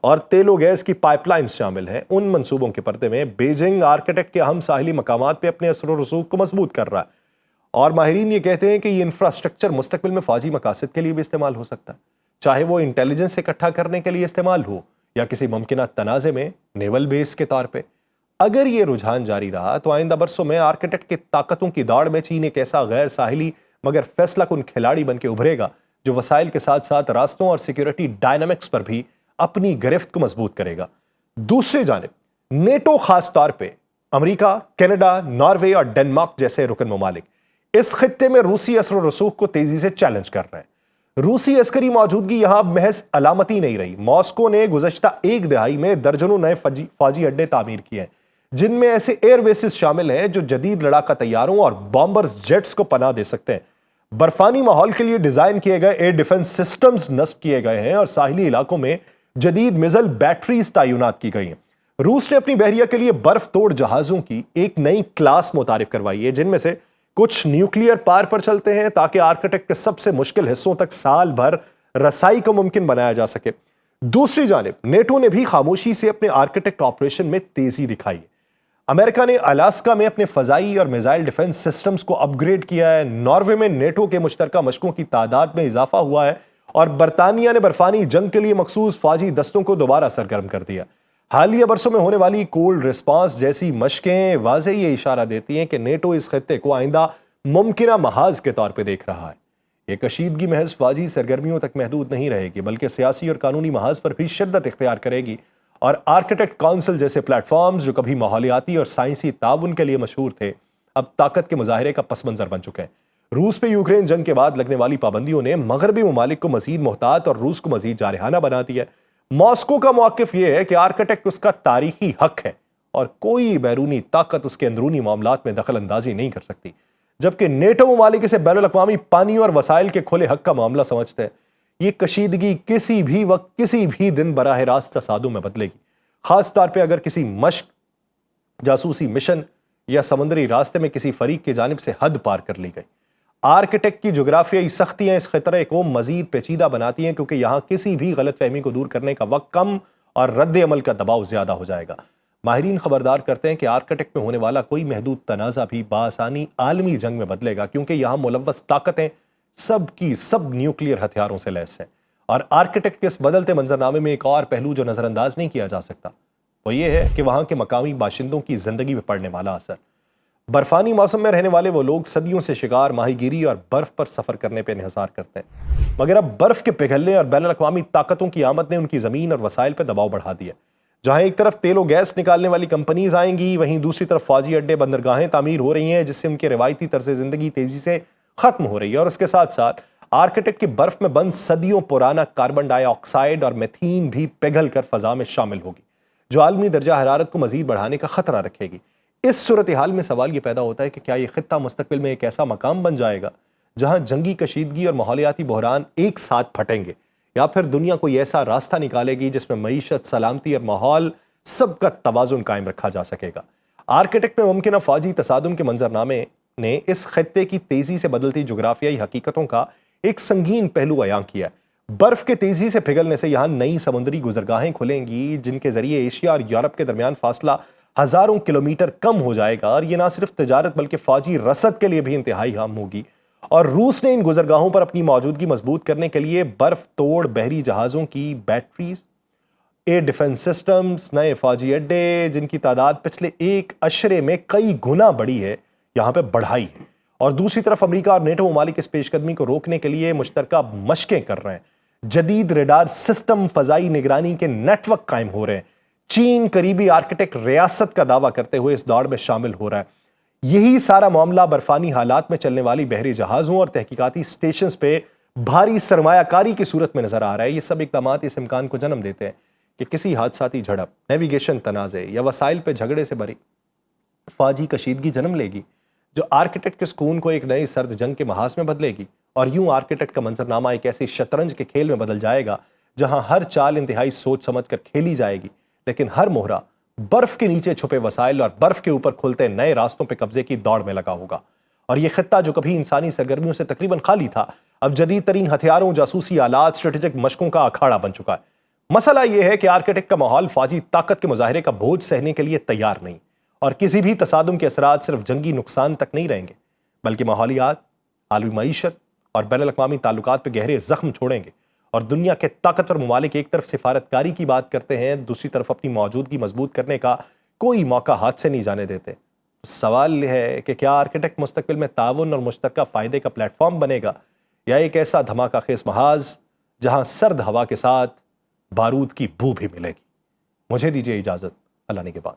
اور تیل و گیس کی پائپ لائنز شامل ہیں۔ ان منصوبوں کے پردے میں بیجنگ آرکیٹیکٹ کے اہم ساحلی مقامات پہ اپنے اثر و رسوخ کو مضبوط کر رہا ہے، اور ماہرین یہ کہتے ہیں کہ یہ انفراسٹرکچر مستقبل میں فوجی مقاصد کے لیے بھی استعمال ہو سکتا ہے، چاہے وہ انٹیلیجنس اکٹھا کرنے کے لیے استعمال ہو یا کسی ممکنہ تنازع میں نیول بیس کے طور پہ۔ اگر یہ رجحان جاری رہا تو آئندہ برسوں میں آرکیٹیکٹ کی طاقتوں کی دوڑ میں چین ایک ایسا غیر ساحلی مگر فیصلہ کن کھلاڑی بن کے ابھرے گا جو وسائل کے ساتھ ساتھ راستوں اور سیکیورٹی ڈائنامکس پر بھی اپنی گرفت کو مضبوط کرے گا۔ دوسری جانب نیٹو خاص طور پہ امریکہ، کینیڈا، ناروے اور ڈنمارک جیسے رکن ممالک اس خطے میں روسی اثر و رسوخ کو تیزی سے چیلنج کر رہے ہیں۔ روسی عسکری موجودگی یہاں محض علامتی نہیں رہی۔ ماسکو نے گزشتہ ایک دہائی میں درجنوں نئے فوجی اڈے تعمیر کیے ہیں، جن میں ایسے ایئر بیسز شامل ہیں جو جدید لڑاکا طیاروں اور بامبرز جیٹس کو پناہ دے سکتے ہیں۔ برفانی ماحول کے لیے ڈیزائن کیے گئے ایئر ڈیفنس سسٹمز نصب کیے گئے ہیں اور ساحلی علاقوں میں جدید میزائل بیٹریز تعینات کی گئی ہیں۔ روس نے اپنی بحریہ کے لیے برف توڑ جہازوں کی ایک نئی کلاس متعارف کروائی ہے، جن میں سے کچھ نیوکلیئر پار پر چلتے ہیں تاکہ آرکٹک کے سب سے مشکل حصوں تک سال بھر رسائی کو ممکن بنایا جا سکے۔ دوسری جانب نیٹو نے بھی خاموشی سے اپنے آرکٹک آپریشن میں تیزی دکھائی ہے۔ امریکہ نے الاسکا میں اپنے فضائی اور میزائل ڈیفنس سسٹمز کو اپ گریڈ کیا ہے۔ ناروے میں نیٹو کے مشترکہ مشقوں کی تعداد میں اضافہ ہوا ہے اور برطانیہ نے برفانی جنگ کے لیے مخصوص فوجی دستوں کو دوبارہ سرگرم کر دیا۔ حالیہ برسوں میں ہونے والی کولڈ ریسپانس جیسی مشقیں واضح یہ اشارہ دیتی ہیں کہ نیٹو اس خطے کو آئندہ ممکنہ محاذ کے طور پہ دیکھ رہا ہے۔ یہ کشیدگی محض فوجی سرگرمیوں تک محدود نہیں رہے گی، بلکہ سیاسی اور قانونی محاذ پر بھی شدت اختیار کرے گی، اور آرکیٹیکٹ کونسل جیسے پلیٹ فارمز جو کبھی ماحولیاتی اور سائنسی تعاون کے لیے مشہور تھے اب طاقت کے مظاہرے کا پس منظر بن چکے ہیں۔ روس پہ یوکرین جنگ کے بعد لگنے والی پابندیوں نے مغربی ممالک کو مزید محتاط اور روس کو مزید جارحانہ بنا دیا ہے۔ ماسکو کا موقف یہ ہے کہ آرکیٹیکٹ اس کا تاریخی حق ہے اور کوئی بیرونی طاقت اس کے اندرونی معاملات میں دخل اندازی نہیں کر سکتی، جبکہ نیٹو ممالک اسے بین الاقوامی پانی اور وسائل کے کھلے حق کا معاملہ سمجھتے ہیں۔ یہ کشیدگی کسی بھی وقت کسی بھی دن براہ راست تصادم میں بدلے گی، خاص طور پہ اگر کسی مشق، جاسوسی مشن یا سمندری راستے میں کسی فریق کی جانب سے حد پار کر لی گئی۔ آرکیٹیکٹ کی جغرافیائی سختیاں اس خطرے کو مزید پیچیدہ بناتی ہیں، کیونکہ یہاں کسی بھی غلط فہمی کو دور کرنے کا وقت کم اور رد عمل کا دباؤ زیادہ ہو جائے گا۔ ماہرین خبردار کرتے ہیں کہ آرکیٹیکٹ میں ہونے والا کوئی محدود تنازع بھی بآسانی عالمی جنگ میں بدلے گا، کیونکہ یہاں ملوث طاقتیں سب کی سب نیوکلیئر ہتھیاروں سے لیس ہیں۔ اور آرکیٹیکٹ کے اس بدلتے منظرنامے میں ایک اور پہلو جو نظر انداز نہیں کیا جا سکتا وہ یہ ہے کہ وہاں کے مقامی باشندوں کی زندگی میں پڑنے والا اثر۔ برفانی موسم میں رہنے والے وہ لوگ صدیوں سے شکار، ماہی گیری اور برف پر سفر کرنے پہ انحصار کرتے ہیں، مگر اب برف کے پگھلنے اور بین الاقوامی طاقتوں کی آمد نے ان کی زمین اور وسائل پہ دباؤ بڑھا دیا۔ جہاں ایک طرف تیل و گیس نکالنے والی کمپنیز آئیں گی، وہیں دوسری طرف فوجی اڈے، بندرگاہیں تعمیر ہو رہی ہیں، جس سے ان کے روایتی طرز زندگی تیزی سے ختم ہو رہی ہے، اور اس کے ساتھ ساتھ آرکیٹیکٹ کی برف میں بند صدیوں پرانا کاربن ڈائی آکسائڈ اور میتھین بھی پگھل کر فضا میں شامل ہوگی، جو عالمی درجہ حرارت کو مزید بڑھانے کا خطرہ رکھے گی۔ اس صورتحال میں سوال یہ پیدا ہوتا ہے کہ کیا یہ خطہ مستقبل میں ایک ایسا مقام بن جائے گا جہاں جنگی کشیدگی اور ماحولیاتی بحران ایک ساتھ پھٹیں گے، یا پھر دنیا کوئی ایسا راستہ نکالے گی جس میں معیشت، سلامتی اور ماحول سب کا توازن قائم رکھا جا سکے گا۔ آرکیٹیکٹ میں ممکنہ فوجی تصادم کے منظرنامے نے اس خطے کی تیزی سے بدلتی جغرافیائی حقیقتوں کا ایک سنگین پہلو عیاں کیا ہے۔ برف کے تیزی سے پگھلنے سے یہاں نئی سمندری گزرگاہیں کھلیں گی، جن کے ذریعے ایشیا اور یورپ کے درمیان فاصلہ ہزاروں کلومیٹر کم ہو جائے گا، اور یہ نہ صرف تجارت بلکہ فوجی رسد کے لیے بھی انتہائی اہم ہوگی۔ اور روس نے ان گزرگاہوں پر اپنی موجودگی مضبوط کرنے کے لیے برف توڑ بحری جہازوں کی بیٹریز، ایئر ڈیفنس سسٹمز، نئے فوجی اڈے، جن کی تعداد پچھلے ایک عشرے میں کئی گنا بڑھی ہے، یہاں پہ بڑھائی ہے۔ اور دوسری طرف امریکہ اور نیٹو ممالک اس پیش قدمی کو روکنے کے لیے مشترکہ مشقیں کر رہے ہیں۔ جدید ریڈار سسٹم، فضائی نگرانی کے نیٹ ورک قائم ہو رہے ہیں۔ چین قریبی آرکٹک ریاست کا دعویٰ کرتے ہوئے اس دوڑ میں شامل ہو رہا ہے۔ یہی سارا معاملہ برفانی حالات میں چلنے والی بحری جہازوں اور تحقیقاتی سٹیشنز پہ بھاری سرمایہ کاری کی صورت میں نظر آ رہا ہے۔ یہ سب اقدامات اس امکان کو جنم دیتے ہیں کہ کسی حادثاتی جھڑپ، نیویگیشن تنازع یا وسائل پہ جھگڑے سے بھری فوجی کشیدگی جنم لے گی، جو آرکیٹیکٹ کے سکون کو ایک نئی سرد جنگ کے محاذ میں بدلے گی۔ اور یوں آرکیٹیکٹ کا منظرنامہ ایک ایسی شطرنج کے کھیل میں بدل جائے گا جہاں ہر چال انتہائی سوچ سمجھ کر کھیلی جائے گی، لیکن ہر مہرہ برف کے نیچے چھپے وسائل اور برف کے اوپر کھلتے نئے راستوں پہ قبضے کی دوڑ میں لگا ہوگا۔ اور یہ خطہ جو کبھی انسانی سرگرمیوں سے تقریباً خالی تھا، اب جدید ترین ہتھیاروں، جاسوسی آلات، اسٹریٹجک مشقوں کا اکھاڑا بن چکا ہے۔ مسئلہ یہ ہے کہ آرکٹیکٹ کا ماحول فوجی طاقت کے مظاہرے کا بوجھ سہنے کے لیے تیار نہیں، اور کسی بھی تصادم کے اثرات صرف جنگی نقصان تک نہیں رہیں گے، بلکہ ماحولیات، عالمی معیشت اور بین الاقوامی تعلقات پہ گہرے زخم چھوڑیں گے۔ اور دنیا کے طاقتور ممالک ایک طرف سفارتکاری کی بات کرتے ہیں، دوسری طرف اپنی موجودگی مضبوط کرنے کا کوئی موقع ہاتھ سے نہیں جانے دیتے۔ سوال یہ ہے کہ کیا آرکٹیکٹ مستقبل میں تعاون اور مشترکہ فائدے کا پلیٹ فارم بنے گا، یا ایک ایسا دھماکہ خیز محاذ جہاں سرد ہوا کے ساتھ بارود کی بو بھی ملے گی؟ مجھے دیجیے اجازت، اللہ نے کے بعد۔